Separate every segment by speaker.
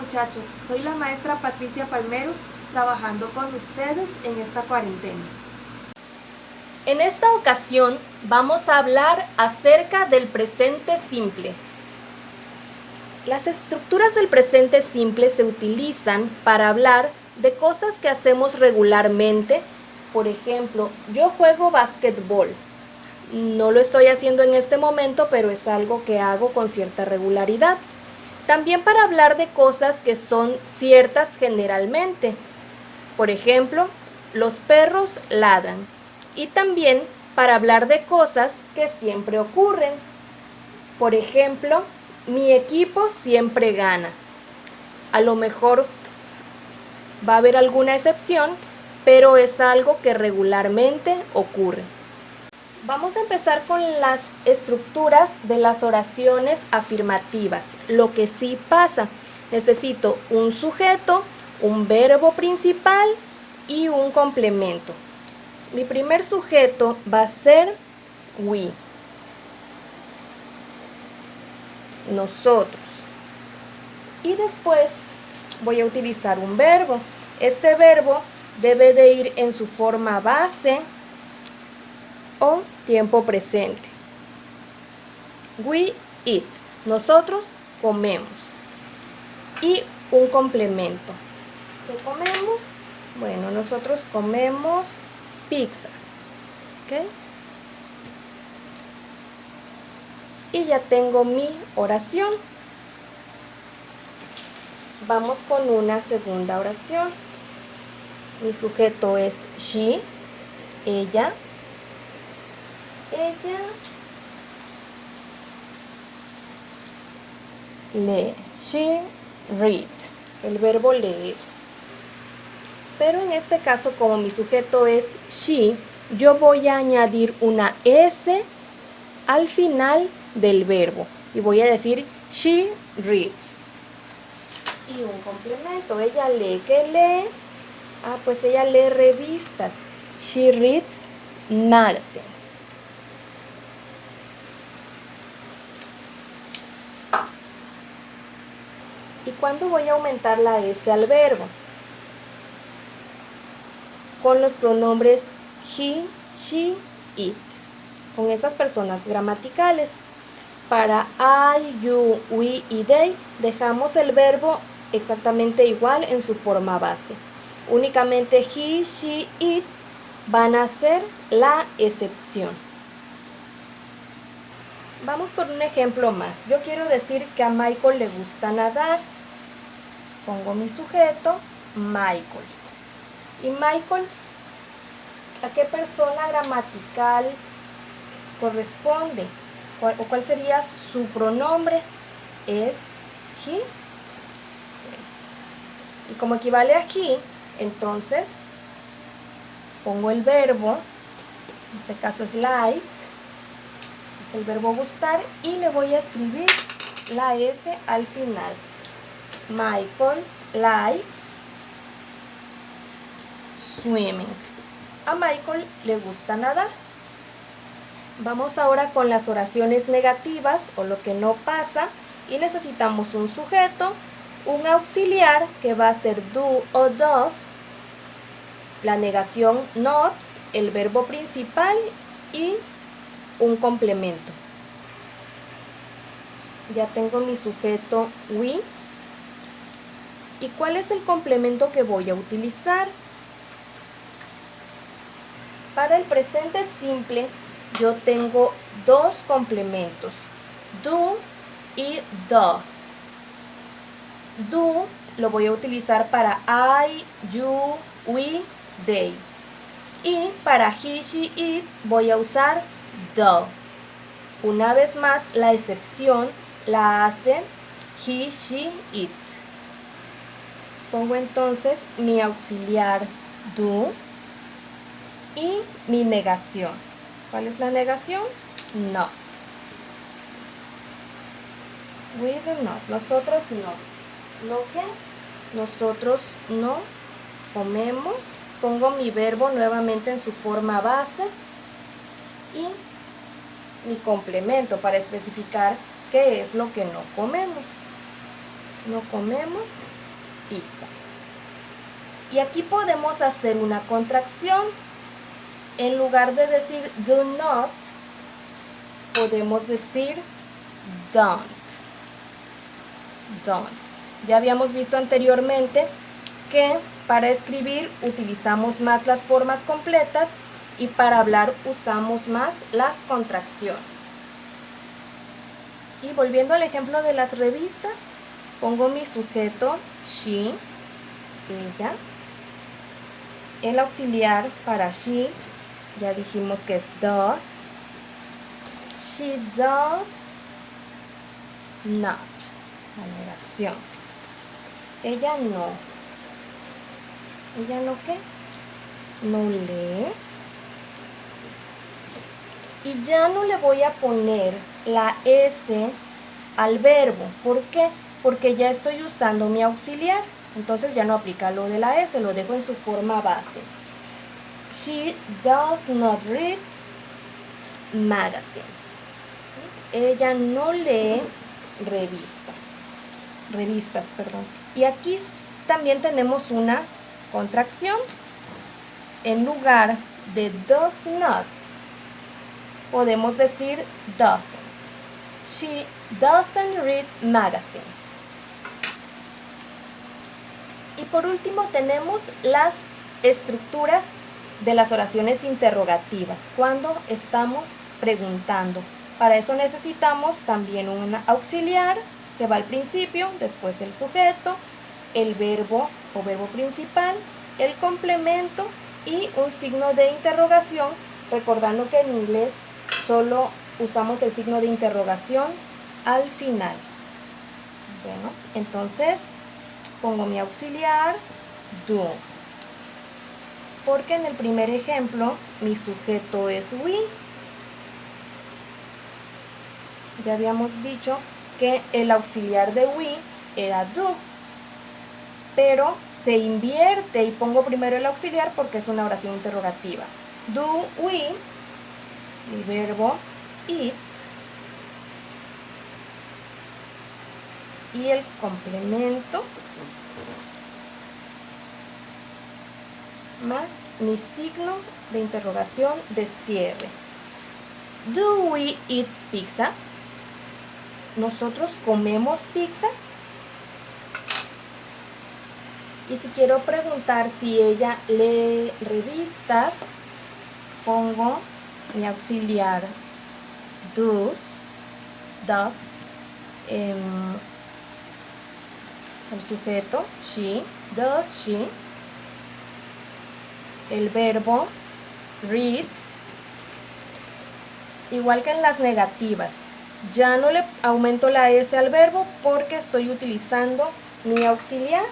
Speaker 1: muchachos, soy la maestra Patricia Palmeros, trabajando con ustedes en esta cuarentena. En esta ocasión vamos a hablar acerca del presente simple. Las estructuras del presente simple se utilizan para hablar de cosas que hacemos regularmente. Por ejemplo, yo juego básquetbol. No lo estoy haciendo en este momento, pero es algo que hago con cierta regularidad. También para hablar de cosas que son ciertas generalmente. Por ejemplo, los perros ladran. Y también para hablar de cosas que siempre ocurren. Por ejemplo, mi equipo siempre gana. A lo mejor va a haber alguna excepción, pero es algo que regularmente ocurre. Vamos a empezar con las estructuras de las oraciones afirmativas. Lo que sí pasa, necesito un sujeto, un verbo principal y un complemento. Mi primer sujeto va a ser we, nosotros. Y después voy a utilizar un verbo. Este verbo debe de ir en su forma base o tiempo presente. We eat. Nosotros comemos. Y un complemento. ¿Qué comemos? Bueno, nosotros comemos pizza. ¿Ok? Y ya tengo mi oración. Vamos con una segunda oración. Mi sujeto es she, ella. Ella lee. She reads. El verbo leer. Pero en este caso, como mi sujeto es she, yo voy a añadir una S al final del verbo. Y voy a decir she reads. Y un complemento. Ella lee. ¿Qué lee? Pues ella lee revistas. She reads magazines. ¿Y cuándo voy a aumentar la S al verbo? Con los pronombres he, she, it. Con estas personas gramaticales. Para I, you, we y they dejamos el verbo exactamente igual en su forma base. Únicamente he, she, it van a ser la excepción. Vamos por un ejemplo más. Yo quiero decir que a Michael le gusta nadar. Pongo mi sujeto, Michael. Y Michael, ¿a qué persona gramatical corresponde? ¿Cuál sería su pronombre? Es he. Y como equivale a he, entonces pongo el verbo, en este caso es like, es el verbo gustar, y le voy a escribir la S al final. Michael likes swimming. A Michael le gusta nadar. Vamos ahora con las oraciones negativas o lo que no pasa, y necesitamos un sujeto, un auxiliar que va a ser do o does, la negación not, el verbo principal y un complemento. Ya tengo mi sujeto we. ¿Y cuál es el complemento que voy a utilizar? Para el presente simple yo tengo dos complementos, do y does. Do lo voy a utilizar para I, you, we, they. Y para he, she, it voy a usar does. Una vez más, la excepción la hace he, she, it. Pongo entonces mi auxiliar do y mi negación. ¿Cuál es la negación? Not. We do not. Nosotros no. ¿Lo que? Nosotros no comemos. Pongo mi verbo nuevamente en su forma base y mi complemento para especificar qué es lo que no comemos. No comemos pizza. Y aquí podemos hacer una contracción. En lugar de decir do not, podemos decir don't. Don't. Ya habíamos visto anteriormente que para escribir utilizamos más las formas completas y para hablar usamos más las contracciones. Y volviendo al ejemplo de las revistas, pongo mi sujeto she, ella. El auxiliar para she, ya dijimos que es does. She does not. La negación. Ella no. ¿Ella no qué? No lee. Y ya no le voy a poner la S al verbo. ¿Por qué? Porque ya estoy usando mi auxiliar. Entonces ya no aplica lo de la S, lo dejo en su forma base. She does not read magazines. Ella no lee revistas. Y aquí también tenemos una contracción. En lugar de does not, podemos decir doesn't. She doesn't read magazines. Y por último tenemos las estructuras de las oraciones interrogativas, cuando estamos preguntando. Para eso necesitamos también un auxiliar que va al principio, después el sujeto, el verbo o verbo principal, el complemento y un signo de interrogación, recordando que en inglés solo usamos el signo de interrogación al final. Bueno, entonces pongo mi auxiliar, do. Porque en el primer ejemplo mi sujeto es we. Ya habíamos dicho que el auxiliar de we era do. Pero se invierte y pongo primero el auxiliar porque es una oración interrogativa. Do we, mi verbo eat, y el complemento más mi signo de interrogación de cierre. Do we eat pizza? ¿Nosotros comemos pizza? Y si quiero preguntar si ella lee revistas, pongo mi auxiliar does, el sujeto she, does she, el verbo read, igual que en las negativas. Ya no le aumento la S al verbo porque estoy utilizando mi auxiliar.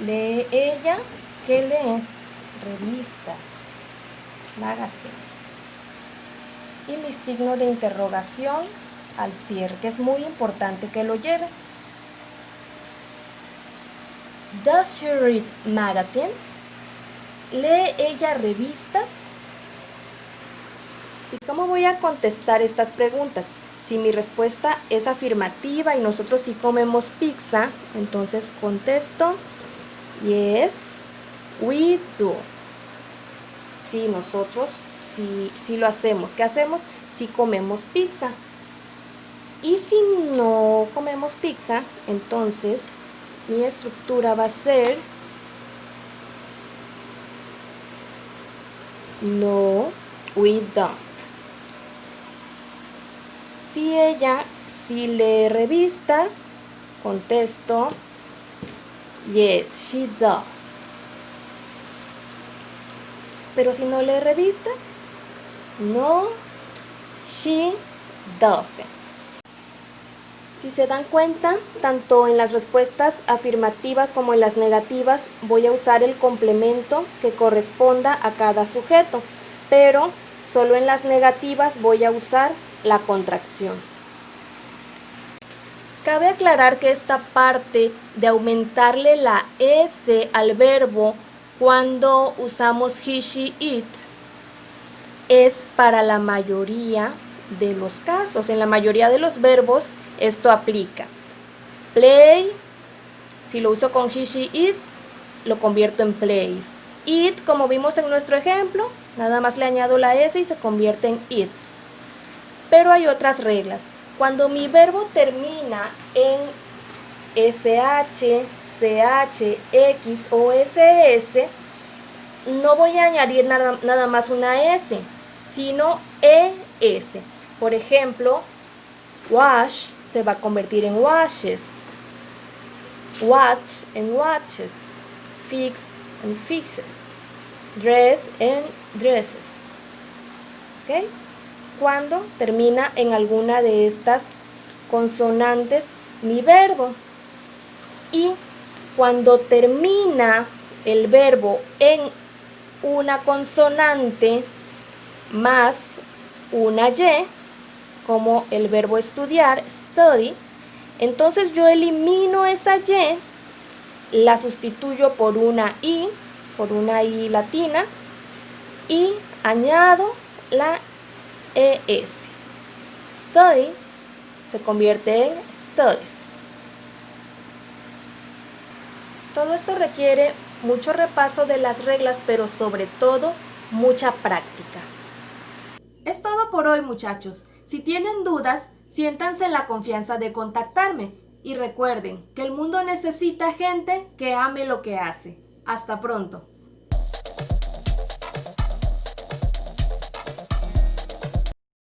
Speaker 1: Lee ella, ¿qué lee? Revistas, magazines. Y mi signo de interrogación al cierre, que es muy importante que lo lleve. Does she read magazines? ¿Lee ella revistas? ¿Y cómo voy a contestar estas preguntas? Si mi respuesta es afirmativa y nosotros sí comemos pizza, entonces contesto yes, we do. Sí, nosotros sí lo hacemos. ¿Qué hacemos? Sí comemos pizza. Y si no comemos pizza, entonces mi estructura va a ser no, we don't. Si ella sí lee revistas, contesto yes, she does. Pero si no lee revistas, no, she doesn't. Si se dan cuenta, tanto en las respuestas afirmativas como en las negativas voy a usar el complemento que corresponda a cada sujeto, pero solo en las negativas voy a usar la contracción. Cabe aclarar que esta parte de aumentarle la S al verbo cuando usamos he, she, it es para la mayoría de los casos. En la mayoría de los verbos esto aplica. Play, si lo uso con he, she, it, lo convierto en plays. Eat, como vimos en nuestro ejemplo, nada más le añado la S y se convierte en eats. Pero hay otras reglas. Cuando mi verbo termina en SH, CH, X o SS, no voy a añadir nada más una S, sino ES. Por ejemplo, wash se va a convertir en washes, watch en watches, fix en fixes, dress en dresses. ¿Ok? Cuando termina en alguna de estas consonantes mi verbo. Y cuando termina el verbo en una consonante más una Y, como el verbo estudiar, study, entonces yo elimino esa Y, la sustituyo por una I latina, y añado la ES. Study se convierte en studies. Todo esto requiere mucho repaso de las reglas, pero sobre todo mucha práctica. Es todo por hoy, muchachos. Si tienen dudas, siéntanse en la confianza de contactarme. Y recuerden que el mundo necesita gente que ame lo que hace. Hasta pronto.